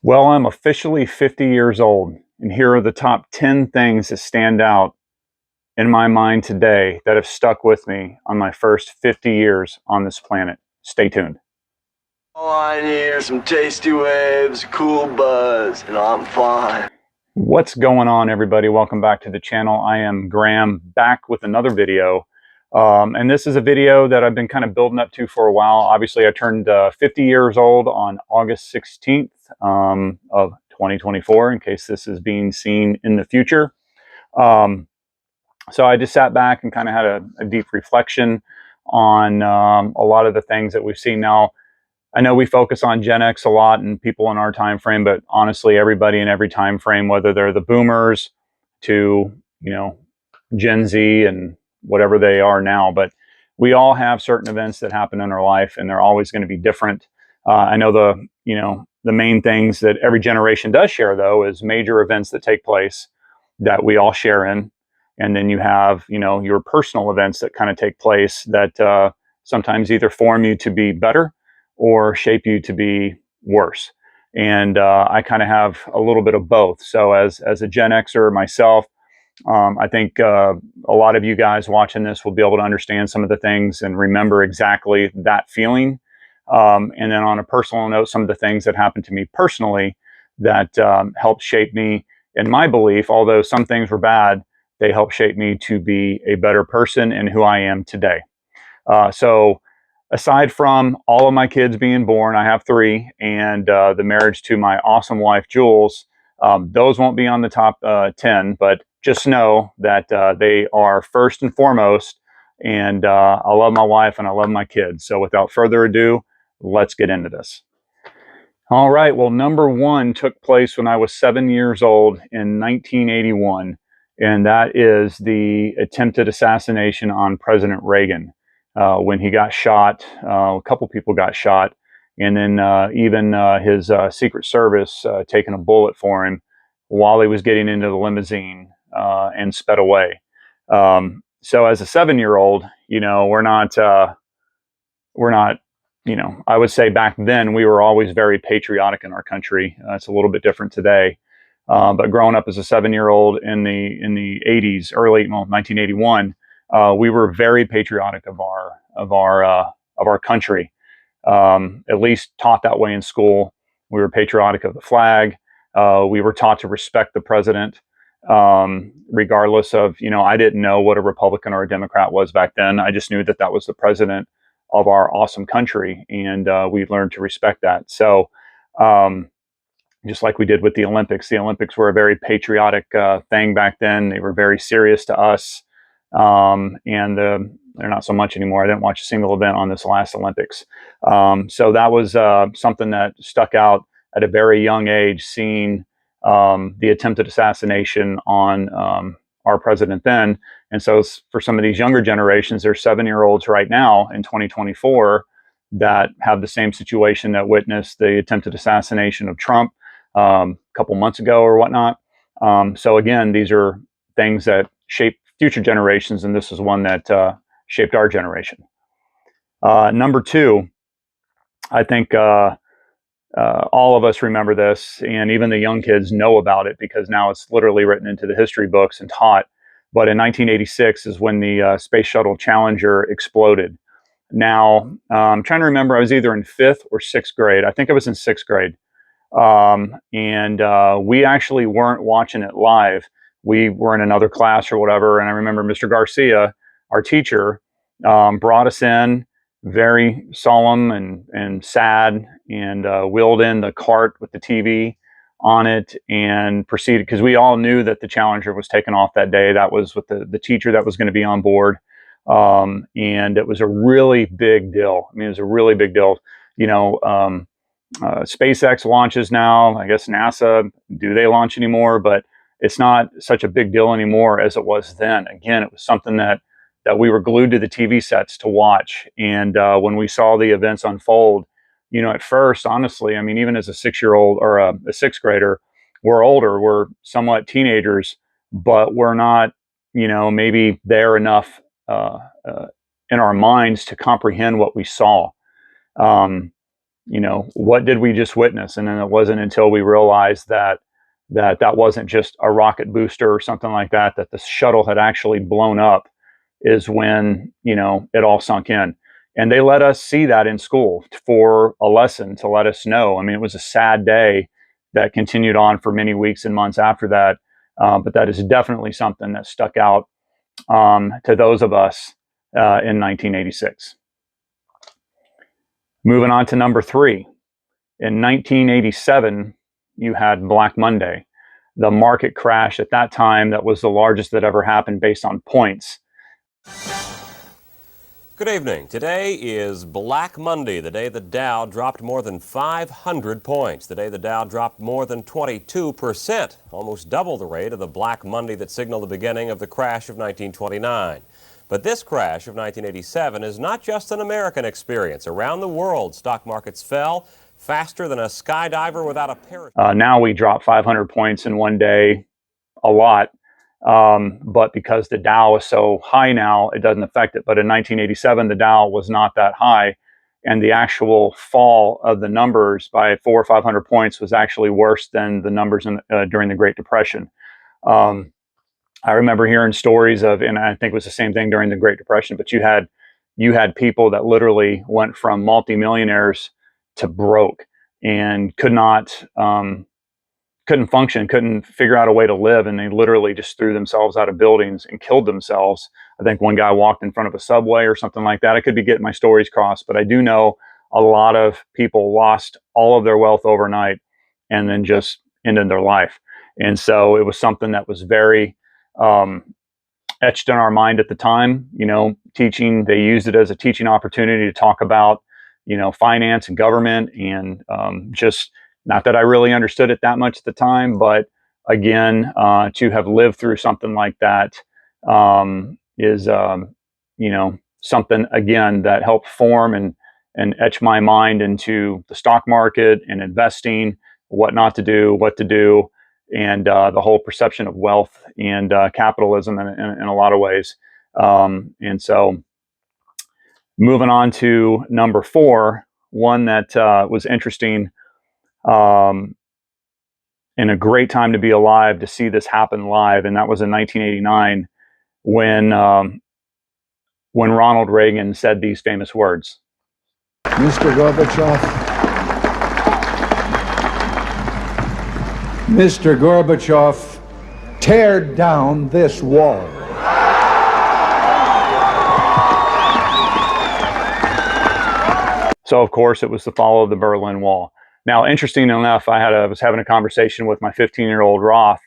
Well, I'm officially 50 years old, and here are the top 10 things that stand out in my mind today that have stuck with me on my first 50 years on this planet. Stay tuned. All I need are some tasty waves, cool buzz, and I'm fine. What's going on, everybody? Welcome back to the channel. I am Graham, back with another video. And this is a video that I've been kind of building up to for a while. Obviously, I turned 50 years old on August 16th of 2024, in case this is being seen in the future. So I just sat back and kind of had a deep reflection on a lot of the things that we've seen now. I know we focus on Gen X a lot and people in our time frame, but honestly, everybody in every time frame, whether they're the boomers to, Gen Z and whatever they are now, but we all have certain events that happen in our life and they're always going to be different. I know the main things that every generation does share though is major events that take place that we all share in. And then you have, your personal events that kind of take place that sometimes either form you to be better or shape you to be worse. And I kind of have a little bit of both. So as a Gen Xer myself, I think a lot of you guys watching this will be able to understand some of the things and remember exactly that feeling. And then on a personal note, some of the things that happened to me personally that helped shape me in my belief, although some things were bad, they helped shape me to be a better person and who I am today. So aside from all of my kids being born, I have three, and the marriage to my awesome wife, Jules, those won't be on the top 10, but just know that they are first and foremost. And I love my wife and I love my kids. So without further ado, let's get into this. All right. Well, number one took place when I was 7 years old in 1981, and that is the attempted assassination on President Reagan. When he got shot, a couple people got shot, and then even his Secret Service taking a bullet for him while he was getting into the limousine and sped away. So, as a 7 year old, we're not, I would say back then we were always very patriotic in our country. It's a little bit different today. But growing up as a 7 year old in the 80s, 1981, we were very patriotic of our country. At least taught that way in school. We were patriotic of the flag. We were taught to respect the president, regardless of, I didn't know what a Republican or a Democrat was back then. I just knew that that was the president of our awesome country, and we learned to respect that. So, just like we did with the Olympics were a very patriotic thing back then. They were very serious to us, and they're not so much anymore. I didn't watch a single event on this last Olympics. So that was something that stuck out at a very young age, seeing the attempted assassination on our president then. And so for some of these younger generations, they're 7 year olds right now in 2024 that have the same situation that witnessed the attempted assassination of Trump a couple months ago or whatnot. So again, these are things that shape future generations, and this is one that shaped our generation. Number two, I think all of us remember this, and even the young kids know about it because now it's literally written into the history books and taught. But in 1986 is when the Space Shuttle Challenger exploded. Now, I'm trying to remember, I was either in fifth or sixth grade. I think I was in sixth grade. And we actually weren't watching it live. We were in another class or whatever. And I remember Mr. Garcia, our teacher, brought us in, very solemn and sad, and wheeled in the cart with the TV on it and proceeded, because we all knew that the Challenger was taken off that day. That was with the teacher that was going to be on board. And it was a really big deal. I mean, it was a really big deal. SpaceX launches now. I guess NASA, do they launch anymore? But it's not such a big deal anymore as it was then. Again, it was something that we were glued to the TV sets to watch. And when we saw the events unfold, at first, honestly, I mean, even as a 6 year old or a sixth grader, we're older, we're somewhat teenagers, but we're not, maybe there enough in our minds to comprehend what we saw. what did we just witness? And then it wasn't until we realized that wasn't just a rocket booster or something like that, that the shuttle had actually blown up, is when, it all sunk in. And they let us see that in school for a lesson, to let us know. I mean, it was a sad day that continued on for many weeks and months after that. But that is definitely something that stuck out to those of us in 1986. Moving on to number 3. In 1987, you had Black Monday, the market crash at that time that was the largest that ever happened based on points. Good evening. Today is Black Monday, the day the Dow dropped more than 500 points, the day the Dow dropped more than 22%, almost double the rate of the Black Monday that signaled the beginning of the crash of 1929. But this crash of 1987 is not just an American experience. Around the world, stock markets fell faster than a skydiver without a parachute. Now we drop 500 points in one day, a lot. But because the Dow is so high now, it doesn't affect it. But in 1987, the Dow was not that high. And the actual fall of the numbers by 400 or 500 points was actually worse than the numbers during the Great Depression. I remember hearing stories of, and I think it was the same thing during the Great Depression, but you had people that literally went from multimillionaires to broke and couldn't function, couldn't figure out a way to live, and they literally just threw themselves out of buildings and killed themselves. I think one guy walked in front of a subway or something like that. I could be getting my stories crossed, but I do know a lot of people lost all of their wealth overnight and then just ended their life. And so it was something that was very etched in our mind at the time. Teaching, they used it as a teaching opportunity to talk about, finance and government, and just, not that I really understood it that much at the time, but again, to have lived through something like that is, something, again, that helped form and etch my mind into the stock market and investing, what not to do, what to do, and the whole perception of wealth and capitalism in a lot of ways. And so moving on to number 4, one that was interesting, and a great time to be alive to see this happen live, and that was in 1989 when Ronald Reagan said these famous words. Mr. Gorbachev, tear down this wall. So, of course, it was the fall of the Berlin Wall. Now, interesting enough, I was having a conversation with my 15-year-old Roth.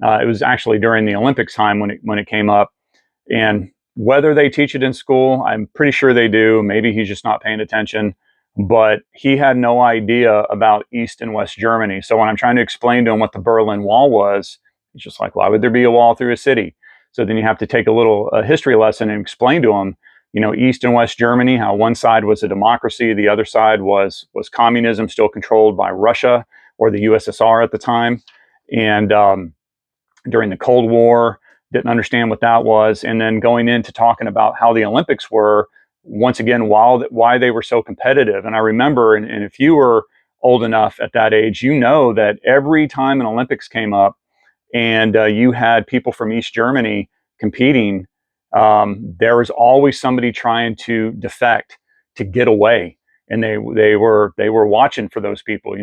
It was actually during the Olympics time when it came up. And whether they teach it in school, I'm pretty sure they do. Maybe he's just not paying attention. But he had no idea about East and West Germany. So when I'm trying to explain to him what the Berlin Wall was, he's just like, why would there be a wall through a city? So then you have to take a history lesson and explain to him, East and West Germany, how one side was a democracy, the other side was communism, still controlled by Russia or the USSR at the time. And during the Cold War, didn't understand what that was. And then going into talking about how the Olympics were, once again, why they were so competitive. And I remember, and if you were old enough at that age, that every time an Olympics came up and you had people from East Germany competing, there was always somebody trying to defect, to get away. And they were watching for those people.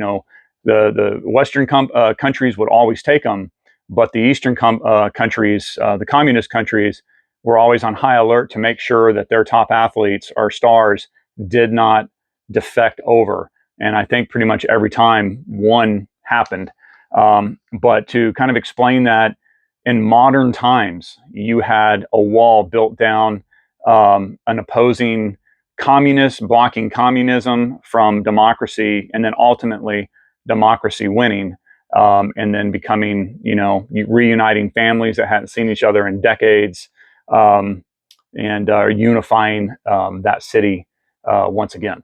The Western countries would always take them, but the Eastern countries, the communist countries, were always on high alert to make sure that their top athletes or stars did not defect over. And I think pretty much every time one happened. But to kind of explain that, in modern times, you had a wall built down, an opposing communist, blocking communism from democracy, and then ultimately democracy winning. And then becoming, reuniting families that hadn't seen each other in decades, and unifying that city once again.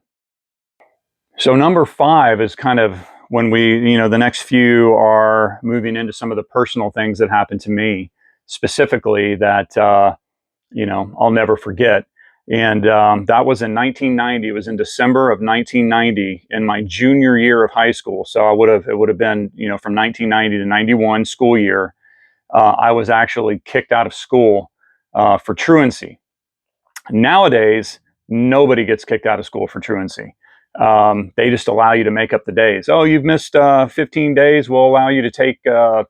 So number 5 is kind of when the next few are moving into some of the personal things that happened to me specifically that, I'll never forget. And that was in 1990. It was in December of 1990 in my junior year of high school. So it would have been, you know, from 1990 to 91 school year. I was actually kicked out of school for truancy. Nowadays, nobody gets kicked out of school for truancy. They just allow you to make up the days. Oh, you've missed 15 days. We'll allow you to take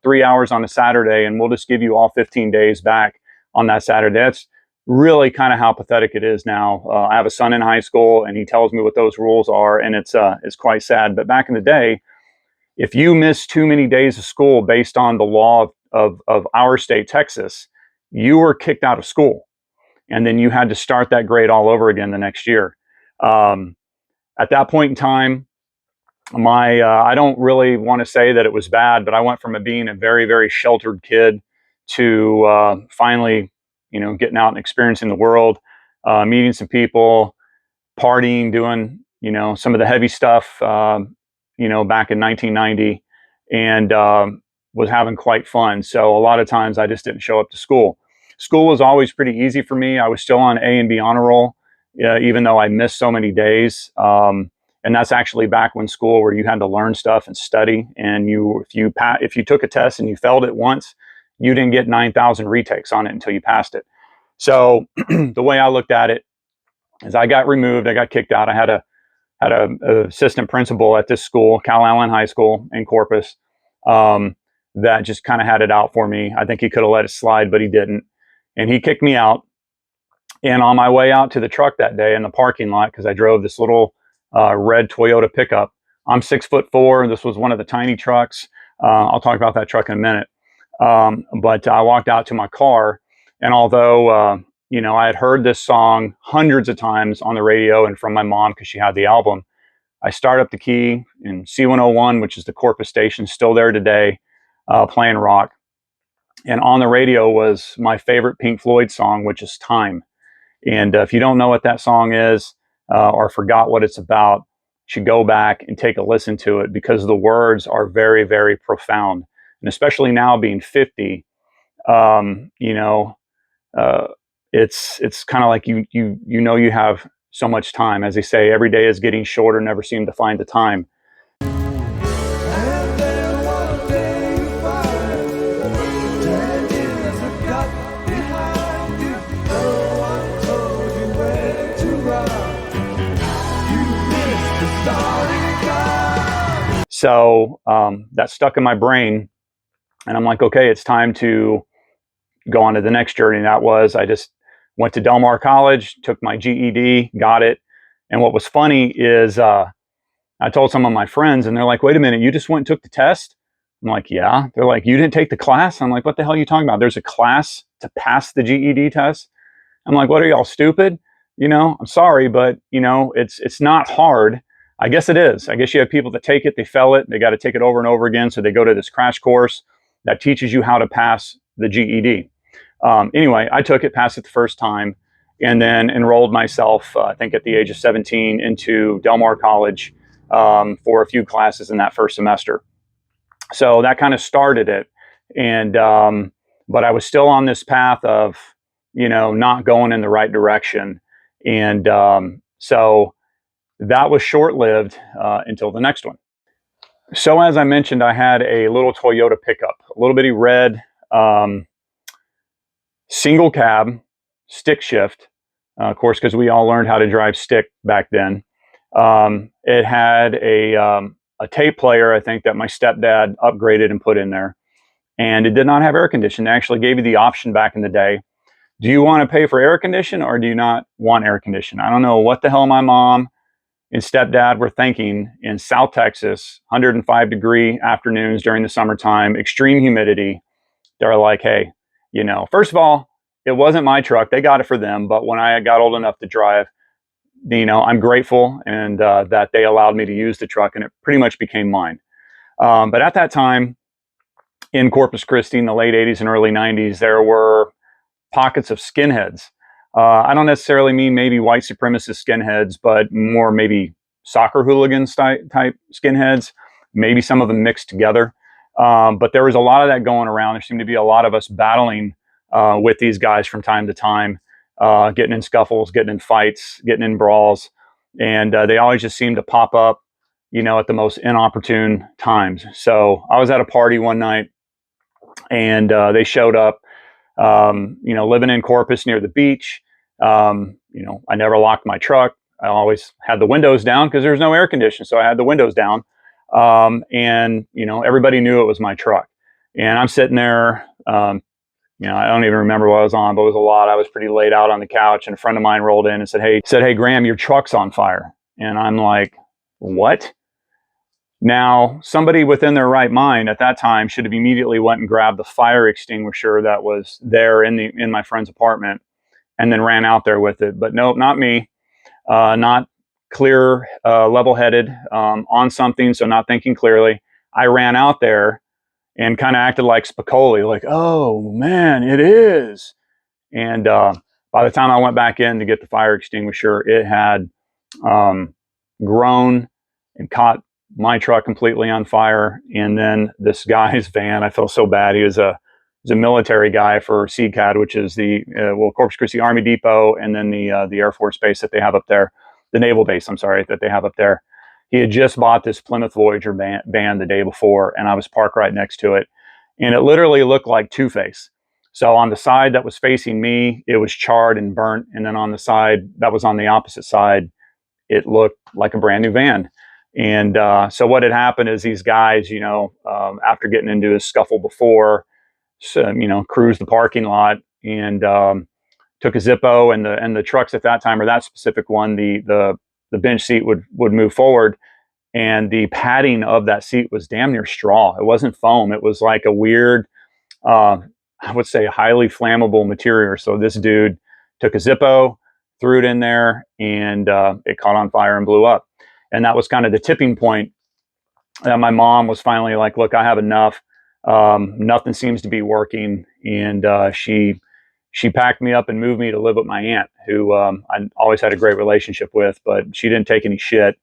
3 hours on a Saturday, and we'll just give you all 15 days back on that Saturday. That's really kind of how pathetic it is now. I have a son in high school, and he tells me what those rules are, and it's quite sad. But back in the day, if you miss too many days of school based on the law of our state, Texas, you were kicked out of school, and then you had to start that grade all over again the next year. Um, at that point in time, my I don't really want to say that it was bad, but I went from being a very, very sheltered kid to finally, you know, getting out and experiencing the world, meeting some people, partying, doing, you know, some of the heavy stuff, you know, back in 1990, and was having quite fun. So a lot of times I just didn't show up to school. School was always pretty easy for me. I was still on A and B honor roll, even though I missed so many days. And that's actually back when school, where you had to learn stuff and study. And if you took a test and you failed it once, you didn't get 9,000 retakes on it until you passed it. So the way I looked at it is, I got removed. I got kicked out. I had a assistant principal at this school, Cal Allen High School in Corpus, that just kind of had it out for me. I think he could have let it slide, but he didn't. And he kicked me out. And on my way out to the truck that day in the parking lot, because I drove this little red Toyota pickup. I'm 6'4". This was one of the tiny trucks. I'll talk about that truck in a minute. But I walked out to my car, and although you know, I had heard this song hundreds of times on the radio and from my mom because she had the album, I start up the key in C101, which is the Corpus station, still there today, playing rock. And on the radio was my favorite Pink Floyd song, which is Time. And if you don't know what that song is, or forgot what it's about, you should go back and take a listen to it, because the words are very, very profound. And especially now being 50, you know, it's kind of like you know, you have so much time. As they say, every day is getting shorter, never seem to find the time. So that stuck in my brain, and I'm like, okay, it's time to go on to the next journey. And that was, I just went to Del Mar College, took my GED, got it. And what was funny is I told some of my friends, and they're like, wait a minute, you just went and took the test? I'm like, yeah. They're like, you didn't take the class? I'm like, what the hell are you talking about? There's a class to pass the GED test? I'm like, what are y'all, stupid? You know, I'm sorry, but you know, it's not hard. I guess it is. I guess you have people that take it, they fail it, they got to take it over and over again. So they go to this crash course that teaches you how to pass the GED. Anyway, I took it, passed it the first time, and then enrolled myself, I think at the age of 17, into Del Mar College for a few classes in that first semester. So that kind of started it. And but I was still on this path of, you know, not going in the right direction. And so that was short-lived until the next one. So as I mentioned, I had a little Toyota pickup, a little bitty red, single cab, stick shift, of course, because we all learned how to drive stick back then. It had a tape player, I think, that my stepdad upgraded and put in there. And it did not have air conditioning. They actually gave you the option back in the day. Do you want to pay for air conditioning, or do you not want air conditioning? I don't know what the hell my mom and stepdad were thinking in South Texas, 105-degree afternoons during the summertime, extreme humidity. They're like, hey, you know, first of all, it wasn't my truck. They got it for them. But when I got old enough to drive, you know, I'm grateful and that they allowed me to use the truck, and it pretty much became mine. But at that time in Corpus Christi in the late 80s and early 90s, there were pockets of skinheads. I don't necessarily mean maybe white supremacist skinheads, but more maybe soccer hooligans type skinheads, maybe some of them mixed together. But there was a lot of that going around. There seemed to be a lot of us battling with these guys from time to time. getting in scuffles, getting in fights, getting in brawls. And they always just seemed to pop up, at the most inopportune times. So I was at a party one night, and they showed up, living in Corpus near the beach. I never locked my truck. I always had the windows down because there was no air conditioning. So I had the windows down. And everybody knew it was my truck. And I'm sitting there, I don't even remember what I was on, but it was a lot. I was pretty laid out on the couch, and a friend of mine rolled in and said, "Hey, Graham, your truck's on fire." And I'm like, "What?" Now, somebody within their right mind at that time should have immediately went and grabbed the fire extinguisher that was there in my friend's apartment, and then ran out there with it. But nope, not me. Not clear, level-headed, on something, so not thinking clearly. I ran out there and kind of acted like Spicoli, like, "Oh man, it is." And by the time I went back in to get the fire extinguisher, it had grown and caught my truck completely on fire. And then this guy's van, I feel so bad. He was a military guy for CCAD, which is the Corpus Christi Army Depot, and then the Air Force base that they have up there, the naval base, I'm sorry, that they have up there. He had just bought this Plymouth Voyager van the day before, and I was parked right next to it. And it literally looked like Two-Face. So on the side that was facing me, it was charred and burnt. And then on the side that was on the opposite side, it looked like a brand new van. And so what had happened is these guys, after getting into a scuffle before, cruised the parking lot and took a Zippo, and the trucks at that time, or that specific one, the bench seat would move forward, and the padding of that seat was damn near straw. It wasn't foam. It was like a weird, I would say, highly flammable material. So this dude took a Zippo, threw it in there, and it caught on fire and blew up. And that was kind of the tipping point. My mom was finally like, "Look, I have enough. Nothing seems to be working." And she packed me up and moved me to live with my aunt, who I always had a great relationship with, but she didn't take any shit.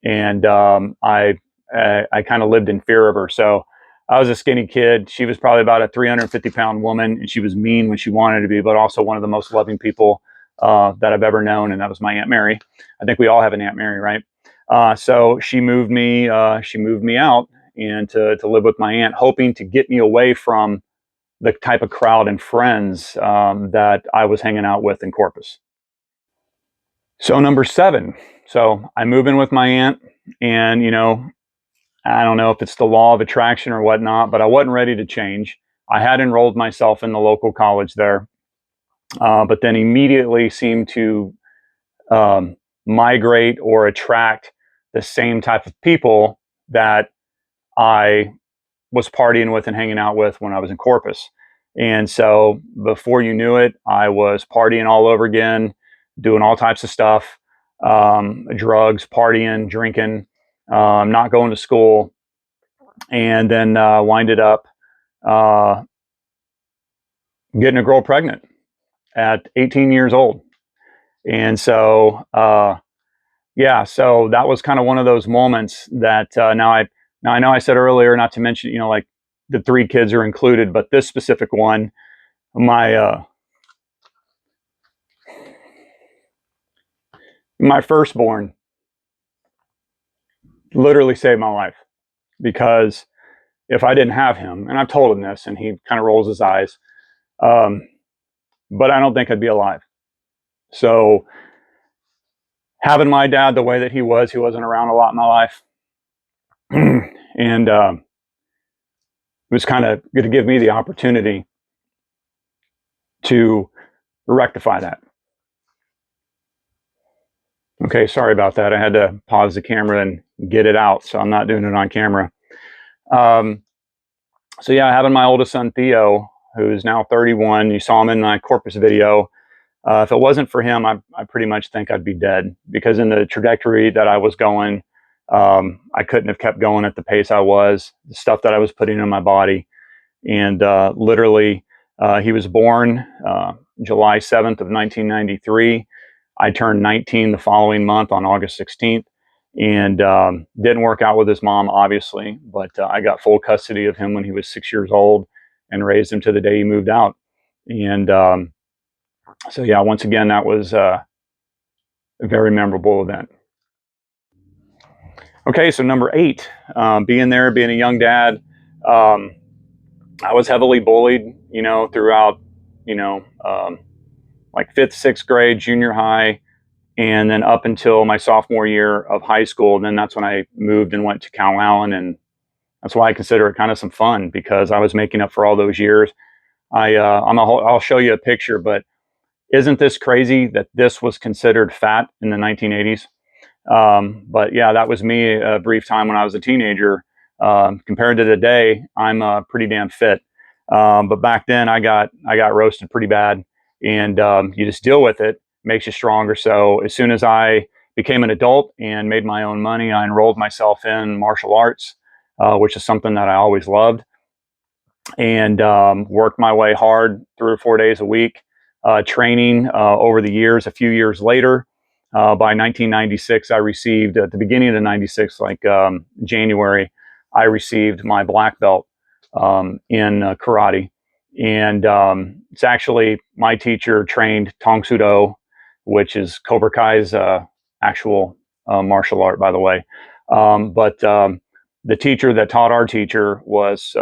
And I kind of lived in fear of her. So I was a skinny kid. She was probably about a 350-pound woman, and she was mean when she wanted to be, but also one of the most loving people that I've ever known, and that was my Aunt Mary. I think we all have an Aunt Mary, right? So she moved me out and to live with my aunt, hoping to get me away from the type of crowd and friends that I was hanging out with in Corpus. So number 7. So I move in with my aunt, and I don't know if it's the law of attraction or whatnot, but I wasn't ready to change. I had enrolled myself in the local college there, but then immediately seemed to migrate or attract the same type of people that I was partying with and hanging out with when I was in Corpus. And so before you knew it, I was partying all over again, doing all types of stuff, drugs, partying, drinking, not going to school, and then winded up uh, getting a girl pregnant at 18 years old. And so, so that was kind of one of those moments that now I know I said earlier not to mention, like the 3 kids are included, but this specific one, my firstborn literally saved my life, because if I didn't have him, and I've told him this, and he kind of rolls his eyes, but I don't think I'd be alive. So having my dad the way that he wasn't around a lot in my life, and it was kind of going to give me the opportunity to rectify that. Okay, sorry about that. I had to pause the camera and get it out, so I'm not doing it on camera. Having my oldest son, Theo, who's now 31, you saw him in my Corpus video. If it wasn't for him, I pretty much think I'd be dead, because in the trajectory that I was going, I couldn't have kept going at the pace I was, the stuff that I was putting in my body. And literally, he was born July 7th of 1993. I turned 19 the following month on August 16th, and didn't work out with his mom, obviously, but I got full custody of him when he was 6 years old and raised him to the day he moved out. And So yeah, once again, that was a very memorable event. Okay, so number 8, being there, being a young dad, um, I was heavily bullied, throughout, like 5th, 6th grade, junior high, and then up until my sophomore year of high school. And then that's when I moved and went to Cannel, and that's why I consider it kind of some fun, because I was making up for all those years. I'll show you a picture, but isn't this crazy that this was considered fat in the 1980s? But yeah, that was me a brief time when I was a teenager. Compared to today, I'm pretty damn fit. But back then, I got roasted pretty bad, and you just deal with it. Makes you stronger. So as soon as I became an adult and made my own money, I enrolled myself in martial arts, which is something that I always loved, and worked my way hard 3 or 4 days a week, training over the years. A few years later, by 1996, I received, at the beginning of the 96, like January, I received my black belt in karate. And it's actually my teacher trained Tong Soo Do, which is Cobra Kai's actual martial art, by the way. But the teacher that taught our teacher was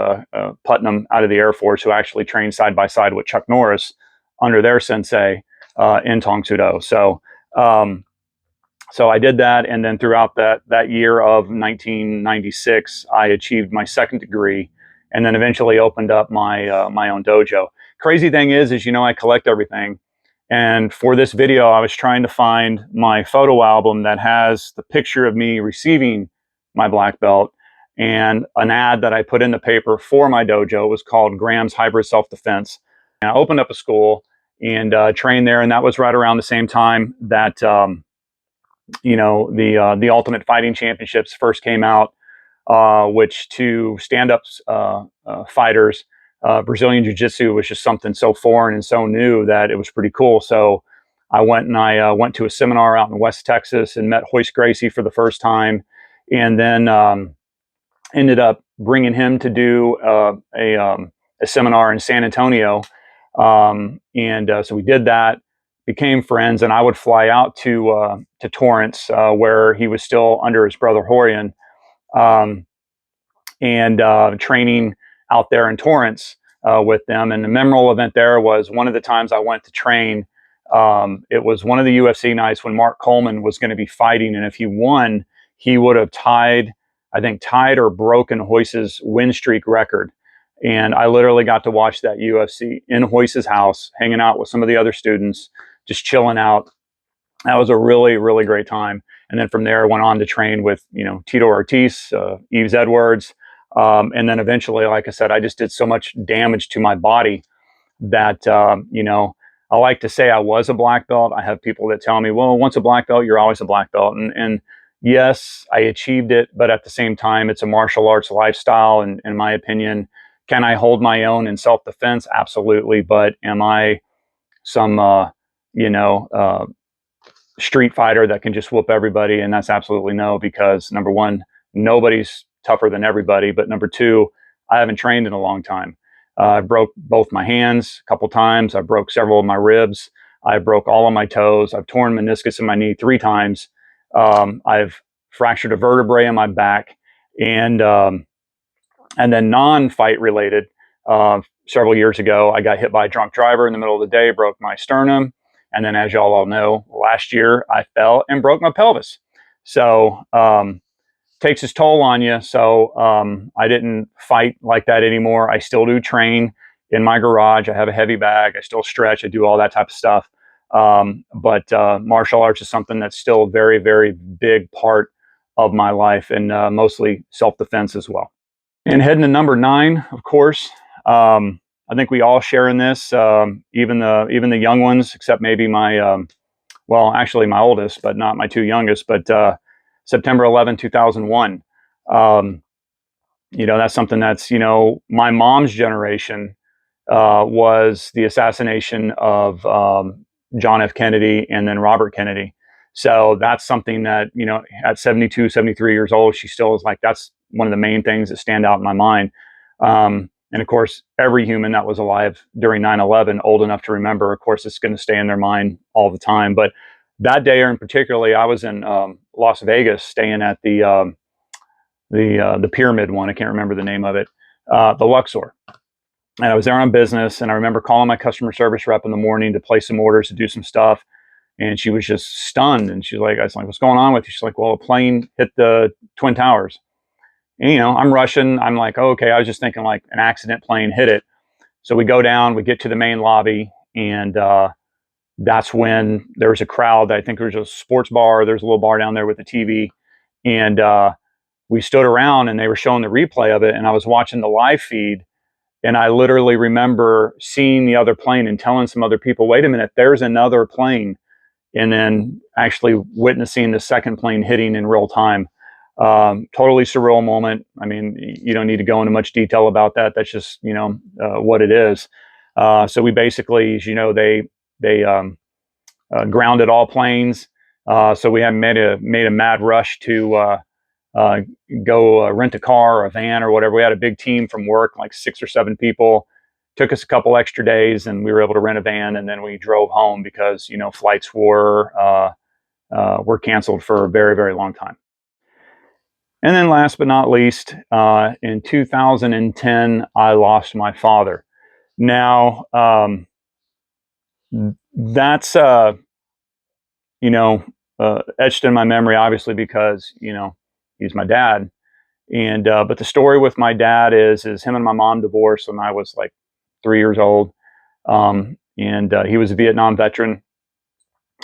Putnam out of the Air Force, who actually trained side by side with Chuck Norris under their sensei in Tong Soo Do. Um, so I did that, and then throughout that year of 1996, I achieved my second degree, and then eventually opened up my own dojo. Crazy thing is I collect everything, and for this video, I was trying to find my photo album that has the picture of me receiving my black belt, and an ad that I put in the paper for my dojo. It was called Graham's Hybrid Self Defense. And I opened up a school and trained there, and that was right around the same time that the Ultimate Fighting Championships first came out, which to stand-up fighters, Brazilian Jiu-Jitsu was just something so foreign and so new that it was pretty cool. So I went to a seminar out in West Texas and met Hoist Gracie for the first time, and then ended up bringing him to do a seminar in San Antonio. And so we did that, became friends, and I would fly out to Torrance, where he was still under his brother Horian, um, and training out there in Torrance with them. And the memorable event there was one of the times I went to train. It was one of the UFC nights when Mark Coleman was going to be fighting, and if he won, he would have tied or broken Hoist's win streak record. And I literally got to watch that UFC in Hoist's house, hanging out with some of the other students, just chilling out. That was a really, really great time. And then from there, I went on to train with, Tito Ortiz, Yves Edwards. And then eventually, like I said, I just did so much damage to my body that, I like to say I was a black belt. I have people that tell me, well, once a black belt, you're always a black belt. And yes, I achieved it. But at the same time, it's a martial arts lifestyle. And in my opinion, can I hold my own in self-defense? Absolutely. But am I some, street fighter that can just whoop everybody? And that's absolutely no, because number one, nobody's tougher than everybody. But number two, I haven't trained in a long time. I broke both my hands a couple times. I broke several of my ribs. I broke all of my toes. I've torn meniscus in my knee 3 times. I've fractured a vertebrae in my back, and then non-fight related. Several years ago, I got hit by a drunk driver in the middle of the day, broke my sternum. And then, as y'all all know, last year I fell and broke my pelvis. So takes its toll on you. So I didn't fight like that anymore. I still do train in my garage. I have a heavy bag. I still stretch. I do all that type of stuff. But martial arts is something that's still a very, very big part of my life, and mostly self-defense as well. And heading to number 9, of course. I think we all share in this, even the young ones, except maybe actually my oldest, but not my 2 youngest. But September 11, 2001. That's something that's my mom's generation was the assassination of John F. Kennedy and then Robert Kennedy. So that's something that at 72, 73 years old, she still is like, that's one of the main things that stand out in my mind. And of course, every human that was alive during 9/11, old enough to remember, of course, it's going to stay in their mind all the time. But that day, in particularly, I was in Las Vegas, staying at the pyramid one. I can't remember the name of it, the Luxor. And I was there on business, and I remember calling my customer service rep in the morning to place some orders to do some stuff. And she was just stunned. And she's like, I was like, what's going on with you? She's like, well, a plane hit the Twin Towers. And, I'm rushing. I'm like, oh, okay. I was just thinking like an accident plane hit it. So we go down, we get to the main lobby, and that's when there was a crowd. I think there was a sports bar. There's a little bar down there with a TV. And we stood around, and they were showing the replay of it. And I was watching the live feed. And I literally remember seeing the other plane and telling some other people, wait a minute, there's another plane. And then actually witnessing the second plane hitting in real time. Totally surreal moment. I mean, you don't need to go into much detail about that. That's just, what it is. So we basically, as you know, they grounded all planes. So we had made a mad rush to go rent a car or a van or whatever. We had a big team from work, like 6 or 7 people. Took us a couple extra days, and we were able to rent a van, and then we drove home because flights were canceled for a very, very long time. And then, last but not least, in 2010, I lost my father. Now, that's etched in my memory, obviously, because he's my dad. And but the story with my dad is him and my mom divorced when I was like 3 years old. And he was a Vietnam veteran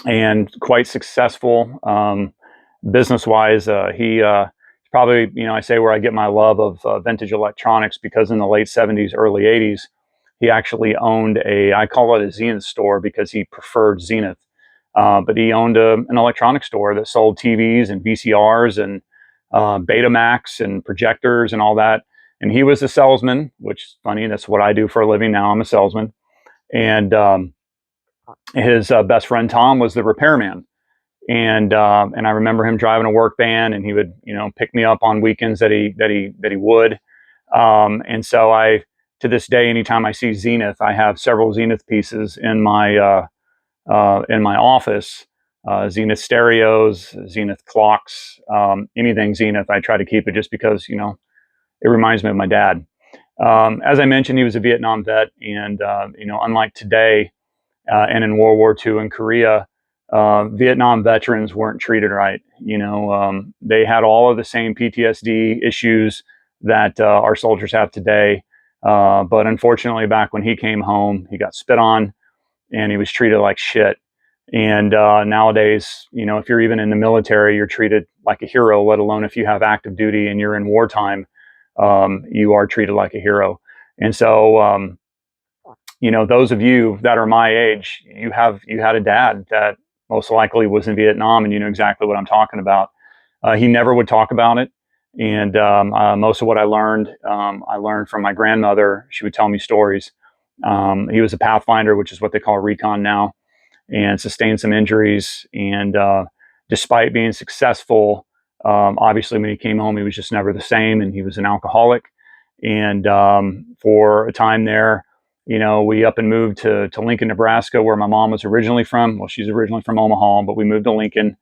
and quite successful business-wise. He probably, I say where I get my love of vintage electronics, because in the late 70s, early 80s, he actually owned I call it a Zenith store because he preferred Zenith. But he owned an electronics store that sold TVs and VCRs and Betamax and projectors and all that. And he was a salesman, which is funny. That's what I do for a living now. I'm a salesman. And his best friend Tom was the repairman. And I remember him driving a work van, and he would pick me up on weekends that he would. And so to this day, anytime I see Zenith, I have several Zenith pieces in my office. Zenith stereos, Zenith clocks, anything Zenith. I try to keep it just because it reminds me of my dad. As I mentioned, he was a Vietnam vet, and unlike today and in World War II in Korea, Vietnam veterans weren't treated right. They had all of the same PTSD issues that our soldiers have today. But unfortunately, back when he came home, he got spit on, and he was treated like shit. And nowadays, if you're even in the military, you're treated like a hero, let alone if you have active duty and you're in wartime, you are treated like a hero. And so, those of you that are my age, you had a dad that most likely was in Vietnam, and you know exactly what I'm talking about. He never would talk about it. And most of what I learned from my grandmother. She would tell me stories. He was a Pathfinder, which is what they call recon now, and sustained some injuries. And despite being successful, obviously when he came home, he was just never the same, and he was an alcoholic. And for a time there, we up and moved to Lincoln, Nebraska, where my mom was originally from. Well, she's originally from Omaha, but we moved to Lincoln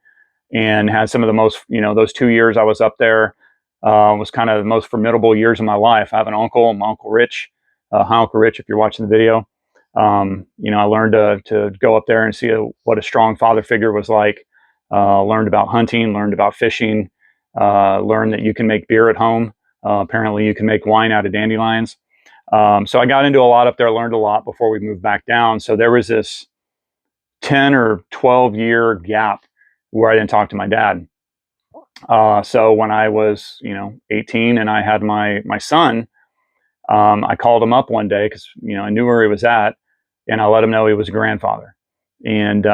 and had some of the most, those 2 years I was up there was kind of the most formidable years of my life. I have an uncle, my Uncle Rich, hi Uncle Rich, if you're watching the video. I learned to go up there and see what a strong father figure was like. Learned about hunting, learned about fishing, learned that you can make beer at home. Apparently you can make wine out of dandelions. So I got into a lot up there, learned a lot before we moved back down. So there was this 10 or 12 year gap where I didn't talk to my dad. So when I was, 18 and I had my son, I called him up one day because, I knew where he was at, and I let him know he was a grandfather. And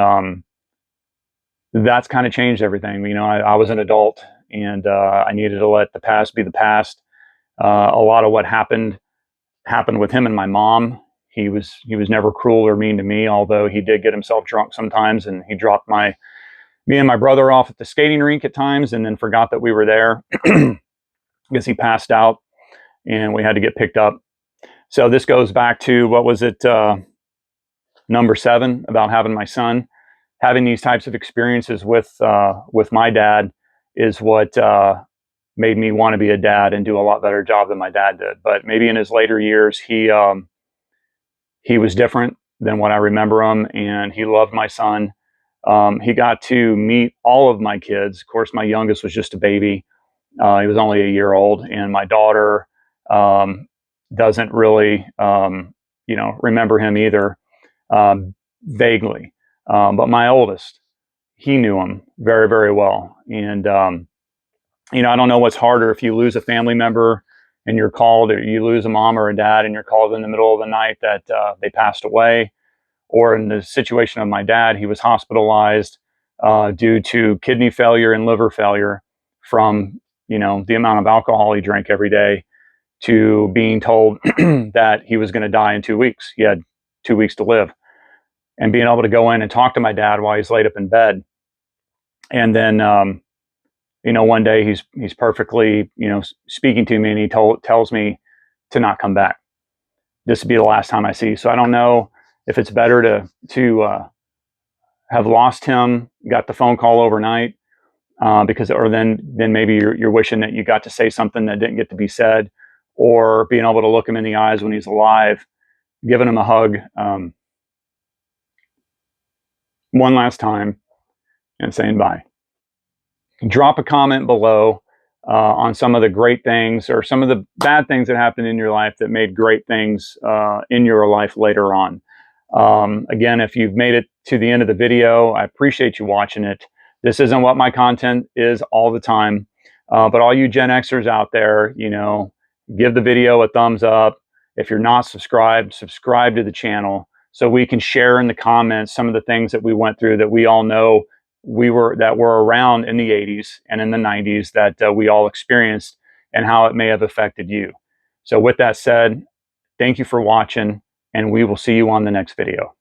that's kind of changed everything. I was an adult, and I needed to let the past be the past. A lot of what happened with him and my mom. He was never cruel or mean to me, although he did get himself drunk sometimes, and he dropped me and my brother off at the skating rink at times, and then forgot that we were there because he passed out, and we had to get picked up. So this goes back to, what was it, number 7, about having my son. Having these types of experiences with my dad is what made me want to be a dad and do a lot better job than my dad did. But maybe in his later years, he was different than what I remember him, and he loved my son. He got to meet all of my kids. Of course, my youngest was just a baby. He was only a year old, and my daughter doesn't really, remember him either, vaguely. But my oldest, he knew him very, very well. And, I don't know what's harder, if you lose a family member and you're called, or you lose a mom or a dad and you're called in the middle of the night that they passed away, or in the situation of my dad, he was hospitalized due to kidney failure and liver failure from, the amount of alcohol he drank every day, to being told that he was going to die in 2 weeks. He had 2 weeks to live. And being able to go in and talk to my dad while he's laid up in bed. And then, one day he's perfectly, speaking to me, and he tells me to not come back. This would be the last time I see you. So I don't know if it's better to have lost him, got the phone call overnight, or then maybe you're wishing that you got to say something that didn't get to be said, or being able to look him in the eyes when he's alive, giving him a hug one last time, and saying bye. Drop a comment below on some of the great things or some of the bad things that happened in your life that made great things in your life later on. Again, if you've made it to the end of the video, I appreciate you watching it. This isn't what my content is all the time, but all you Gen Xers out there, give the video a thumbs up. If you're not subscribed, subscribe to the channel, so we can share in the comments some of the things that we went through, that we all know that were around in the 80s and in the 90s, that we all experienced, and how it may have affected you. So with that said, thank you for watching, and we will see you on the next video.